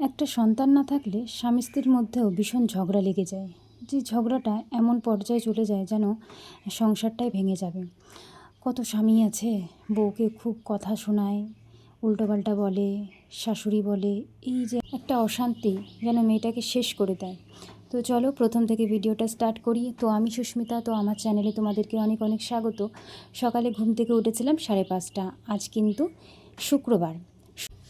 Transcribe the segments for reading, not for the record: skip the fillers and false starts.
একটা সন্তান না থাকলে স্বামী স্ত্রীর মধ্যেও ভীষণ ঝগড়া লেগে যায়। যে ঝগড়াটা এমন পর্যায়ে চলে যায় যেন সংসারটাই ভেঙে যাবে। কত স্বামী আছে বউকে খুব কথা শোনায়, উল্টোপাল্টা বলে, শাশুড়ি বলে, এই যে একটা অশান্তি যেন মেয়েটাকে শেষ করে দেয়। তো চলো প্রথম থেকে ভিডিওটা স্টার্ট করি। তো আমি সুস্মিতা, তো আমার চ্যানেলে তোমাদেরকে অনেক অনেক স্বাগত। সকালে ঘুম থেকে উঠেছিলাম 5:30। আজ কিন্তু শুক্রবার।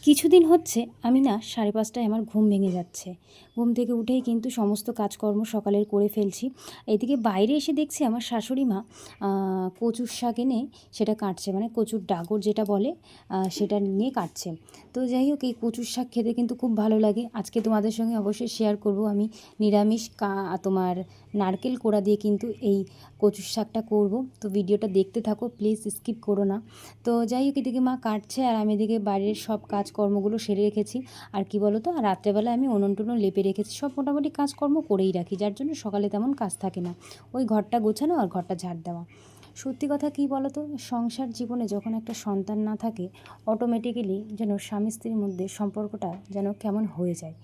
কিছুদিন হচ্ছে আমি না 5:30টায় আমার ঘুম ভেঙে যাচ্ছে। ঘুম থেকে উঠেই কিন্তু সমস্ত কাজকর্ম সকালের করে ফেলছি। এদিকে বাইরে এসে দেখছি আমার শাশুড়ি মা কচুর শাক এনে সেটা কাটছে, মানে কচুর ডাগর যেটা বলে সেটা নিয়ে কাটছে। তো যাই হোক, এই কচুর শাক খেতে কিন্তু খুব ভালো লাগে। আজকে তোমাদের সঙ্গে অবশ্যই শেয়ার করব আমি নিরামিষ তোমার নারকেল কোড়া দিয়ে কিন্তু এই কচুর শাকটা করব। তো ভিডিওটা দেখতে থাকো, প্লিজ স্কিপ করো না। তো যাই হোক, এদিকে মা কাটছে আর আমি এদিকে বাড়ির সব কাজকর্মগুলো সেরে রেখেছি। আর কি বলো তো, আর রাত্রেবেলা আমি উনুন টুনুন লেপে রেখেছি, সব মোটামুটি কাজকর্ম করেই রাখি, যার জন্য সকালে তেমন কাজ থাকে না। ওই ঘরটা গোছানো আর ঘরটা ঝাড় দেওয়া। সত্যি কথা কী বলো তো, সংসার জীবনে যখন একটা সন্তান না থাকে, অটোমেটিক্যালি যেন স্বামী স্ত্রীর মধ্যে সম্পর্কটা যেন কেমন হয়ে যায়।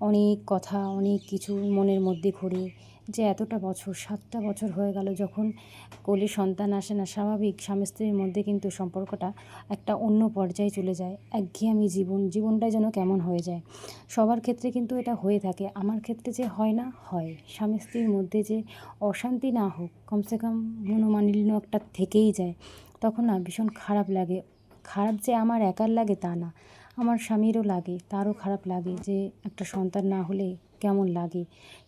অনেক কথা, অনেক কিছু মনের মধ্যে ঘোরে যে এতটা বছর, 7টা বছর হয়ে গেল যখন কোলে সন্তান আসে না, স্বাভাবিক স্বামী স্ত্রীর মধ্যে কিন্তু সম্পর্কটা একটা অন্য পর্যায়ে চলে যায়। একঘেয়েমি জীবনটাই যেন কেমন হয়ে যায়। সবার ক্ষেত্রে কিন্তু এটা হয়ে থাকে, আমার ক্ষেত্রে যে হয় না, হয়। স্বামী স্ত্রীর মধ্যে যে অশান্তি না হোক, কমসে কম মনোমালিন্য একটা থেকেই যায়, তখন না ভীষণ খারাপ লাগে। খারাপ যে আমার একার লাগে তা না, আমার স্বামীরও লাগে, তারও খারাপ লাগে যে একটা সন্তান না হলে কেমন লাগে।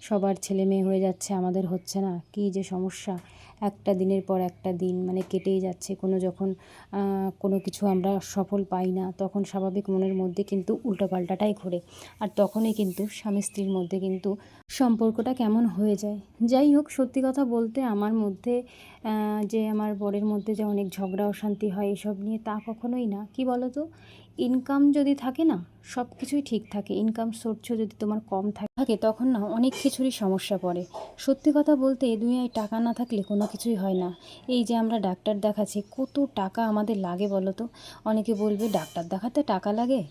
সবার ছেলে মেয়ে হয়ে যাচ্ছে, আমাদের হচ্ছে না, কী যে সমস্যা। একটা দিনের পর একটা দিন মানে কেটেই যাচ্ছে। যখন কোনো কিছু আমরা সফল পাই না, তখন স্বাভাবিক মনের মধ্যে কিন্তু উল্টোপাল্টাটাই ঘোরে। আর তখনই কিন্তু স্বামী স্ত্রীর মধ্যে কিন্তু সম্পর্কটা কেমন হয়ে যায়। যাই হোক, সত্যি কথা বলতে আমার মধ্যে যে আমার বরের মধ্যে যে অনেক ঝগড়া অশান্তি হয় এসব নিয়ে, তা কখনোই না। কি বলো তো, ইনকাম যদি থাকে না, সব কিছুই ঠিক থাকে। ইনকাম সোর্স যদি তোমার কম থাকে তখন না অনেক কিছুরই সমস্যা পড়ে। সত্যি কথা বলতে এ দুনিয়ায় টাকা না থাকলে কোনো কিছুই হয় না। এই যে আমরা ডাক্তার দেখাচ্ছি, কত টাকা আমাদের লাগে বলো তো। অনেকে বলবে ডাক্তার দেখাতে টাকা লাগে।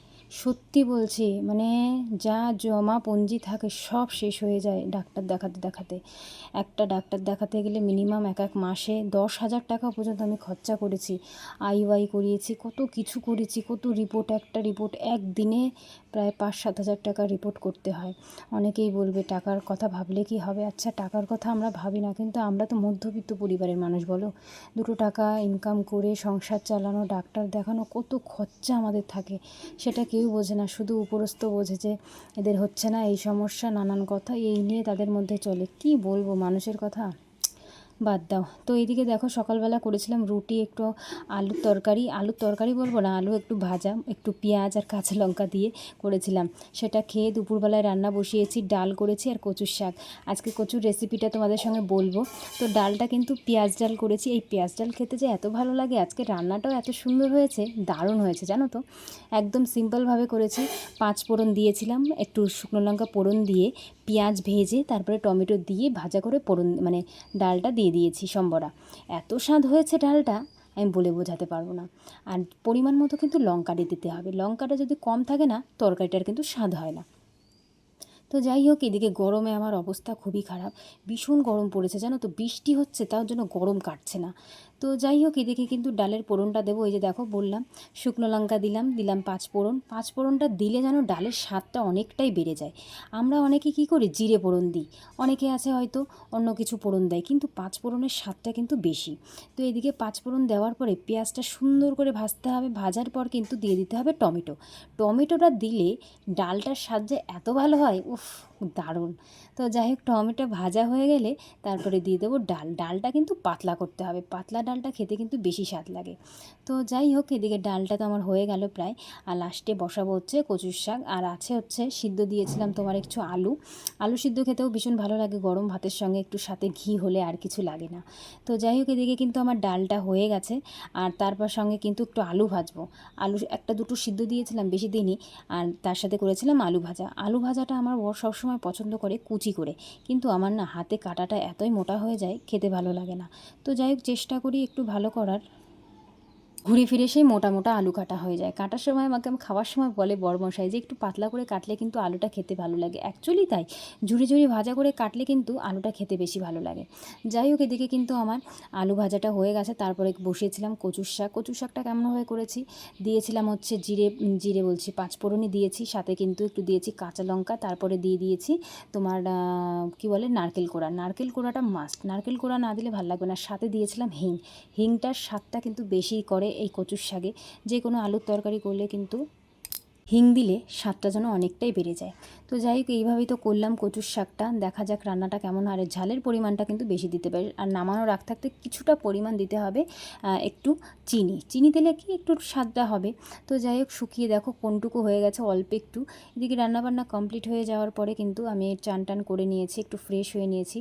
সত্যি বলছি, মানে যা জমা পুঁজি থাকে সব শেষ হয়ে যায় ডাক্তার দেখাতে দেখাতে। একটা ডাক্তার দেখাতে গেলে মিনিমাম এক এক মাসে 10,000 টাকা পর্যন্ত আমি খরচা করেছি। আইওআই করিয়েছি, কত কিছু করেছি, কত রিপোর্ট, একটা রিপোর্ট একদিনে প্রায় 5-7 হাজার টাকা রিপোর্ট করতে হয়। অনেকেই বলবে টাকার কথা ভাবলে কি হবে। আচ্ছা, টাকার কথা আমরা ভাবি না, কিন্তু আমরা তো মধ্যবিত্ত পরিবারের মানুষ, বলো। দুটো টাকা ইনকাম করে সংসার চালানো, ডাক্তার দেখানো, কত খরচা আমাদের থাকে সেটা কেউ বোঝে না। শুধু উপরস্থ বোঝে যে এদের হচ্ছে না, এই সমস্যা, নানান কথা এই নিয়ে তাদের মধ্যে চলে। কি বলবো মানুষের কথা, বাদ দাও। তো এইদিকে দেখো, সকালবেলা করেছিলাম রুটি, একটু আলুর তরকারি বলবো না, আলু একটু ভাজা, একটু পেঁয়াজ আর কাঁচা লঙ্কা দিয়ে করেছিলাম। সেটা খেয়ে দুপুরবেলায় রান্না বসিয়েছি, ডাল করেছি আর কচুর শাক। আজকে কচুর রেসিপিটা তোমাদের সঙ্গে বলবো। তো ডালটা কিন্তু পেঁয়াজ ডাল করেছি। এই পেঁয়াজ ডাল খেতে যে এত ভালো লাগে, আজকে রান্নাটাও এত সুন্দর হয়েছে, দারুণ হয়েছে জানো তো। একদম সিম্পলভাবে করেছি। 5 ফোড়ন দিয়েছিলাম, একটু শুকনো লঙ্কা ফোড়ন দিয়ে পেঁয়াজ ভেজে তারপরে টমেটো দিয়ে ভাজা করে ফোড়ন মানে ডালটা দিয়ে দিয়েছি সম্বরা। এত স্বাদ হয়েছে ডালটা, আমি বলে বোঝাতে পারবো না। আর পরিমাণ মতো কিন্তু লঙ্কাটা দিতে হবে, লঙ্কাটা যদি কম থাকে না তরকারিটার কিন্তু স্বাদ হয় না। তো যাই হোক, এদিকে গরমে আমার অবস্থা খুবই খারাপ। ভীষণ গরম পড়েছে জানো তো, বৃষ্টি হচ্ছে তার জন্য গরম কাটছে না। তো যাই হোক, এদিকে কিন্তু ডালের ফোড়নটা দেবো। এই যে দেখো বললাম, শুকনো লঙ্কা দিলাম 5 ফোড়ন। 5 ফোড়নটা দিলে যেন ডালের স্বাদটা অনেকটাই বেড়ে যায়। আমরা অনেকে কী করি, জিরে ফোড়ন দিই, অনেকে আছে হয়তো অন্য কিছু ফোড়ন দেয়, কিন্তু 5 ফোড়নের স্বাদটা কিন্তু বেশি। তো এদিকে 5 ফোড়ন দেওয়ার পরে পেঁয়াজটা সুন্দর করে ভাজতে হবে। ভাজার পর কিন্তু দিয়ে দিতে হবে টমেটো। টমেটোটা দিলে ডালটার স্বাদ যে এত ভালো হয়, উফ, দারুণ। তো যাই হোক, টমেটো ভাজা হয়ে গেলে তারপরে দিয়ে দেবো ডালটা কিন্তু পাতলা করতে হবে, পাতলা ডালটা খেতে কিন্তু বেশি স্বাদ লাগে। তো যাই হোক, এদিকে ডালটা তো আমার হয়ে গেল প্রায়। আর লাস্টে বসাবো হচ্ছে কচুর শাক, আর আছে হচ্ছে সিদ্ধ দিয়েছিলাম তোমার একটু আলু সিদ্ধ খেতেও ভীষণ ভালো লাগে গরম ভাতের সঙ্গে, একটু সাথে ঘি হলে আর কিছু লাগে না। তো যাই হোক, এদিকে কিন্তু আমার ডালটা হয়ে গেছে। আর তারপর সঙ্গে কিন্তু একটু আলু ভাজবো। আলু একটা দুটো সিদ্ধ দিয়েছিলাম, বেশি দিনই। আর তার সাথে করেছিলাম আলু ভাজা। আলু ভাজাটা আমার বর সবসময় পছন্দ করে কুচি করে, কিন্তু আমার না হাতে কাটাটা এতই মোটা হয়ে যায়, খেতে ভালো লাগে না। তো যাই হোক, চেষ্টা করি একটু ভালো করার। ঘুরে ফিরে সেই মোটা মোটা আলু কাটা হয়ে যায়। কাটার সময় আমাকে খাওয়ার সময় বলে বড়মশাই যে একটু পাতলা করে কাটলে কিন্তু আলুটা খেতে ভালো লাগে। অ্যাকচুয়ালি তাই, ঝুরি ঝুরি ভাজা করে কাটলে কিন্তু আলুটা খেতে বেশি ভালো লাগে। যাই হোক, এদিকে কিন্তু আমার আলু ভাজাটা হয়ে গেছে। তারপরে বসিয়েছিলাম কচুর শাক। কচুর শাকটা কেমনভাবে করেছি, দিয়েছিলাম হচ্ছে জিরে বলছি পাঁচফোড়নই দিয়েছি, সাথে কিন্তু একটু দিয়েছি কাঁচা লঙ্কা, তারপরে দিয়ে দিয়েছি তোমার কী বলে নারকেল কোড়া। নারকেল কোড়াটা মাস্ট, নারকেল কোড়া না দিলে ভালো লাগবে না। সাথে দিয়েছিলাম হিং। হিংটার স্বাদটা কিন্তু বেশি করে এই কচুর শাকে। যে কোনো আলুর তরকারি করলে কিন্তু হিং দিলে স্বাদটা যেন অনেকটাই বেড়ে যায়। তো যাই হোক, এইভাবেই তো করলাম কচুর শাকটা। দেখা যাক রান্নাটা কেমন হয়। আর ঝালের পরিমাণটা কিন্তু বেশি দিতে পারে। আর নামানোর আগ থাকতে কিছুটা পরিমাণ দিতে হবে একটু চিনি দিলে কি একটু স্বাদটা হবে। তো যাই হোক, শুকিয়ে দেখো কোনটুকু হয়ে গেছে, অল্প একটু। এদিকে রান্নাবান্না কমপ্লিট হয়ে যাওয়ার পরে কিন্তু আমি চান টান করে নিয়েছি, একটু ফ্রেশ হয়ে নিয়েছি।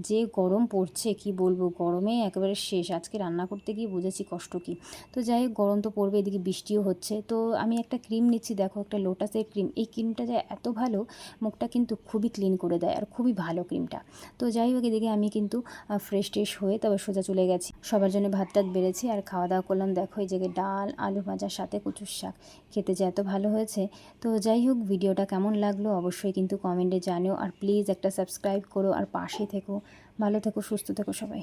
যে গরম পড়ছে কি বলবো, গরমে একেবারে শেষ। আজকে রান্না করতে গিয়ে বুঝেছি কষ্ট কী। তো যাই হোক, গরম তো পড়বে, এদিকে বৃষ্টিও হচ্ছে। তো আমি একটা ক্রিম নিচ্ছি, দেখো একটা লোটাসের ক্রিম। এই ক্রিমটা যে এত ভালো, মুখটা কিন্তু খুবই ক্লিন করে দেয় আর খুবই ভালো ক্রিমটা। তো যাই হোক, এদিকে আমি কিন্তু ফ্রেশ ট্রেশ হয়ে তবে সোজা চলে গেছি। সবার জন্য ভাত টাত বেড়েছি আর খাওয়া দাওয়া করলাম। দেখো এই জায়গায় ডাল, আলু ভাজার সাথে কচুর শাক, খেতে যে এত ভালো হয়েছে। তো যাই হোক, ভিডিওটা কেমন লাগলো অবশ্যই কিন্তু কমেন্টে জানিও। আর প্লিজ একটা সাবস্ক্রাইব করো আর পাশে থেকো। ভালো থেকো, সুস্থ থেকো সবাই।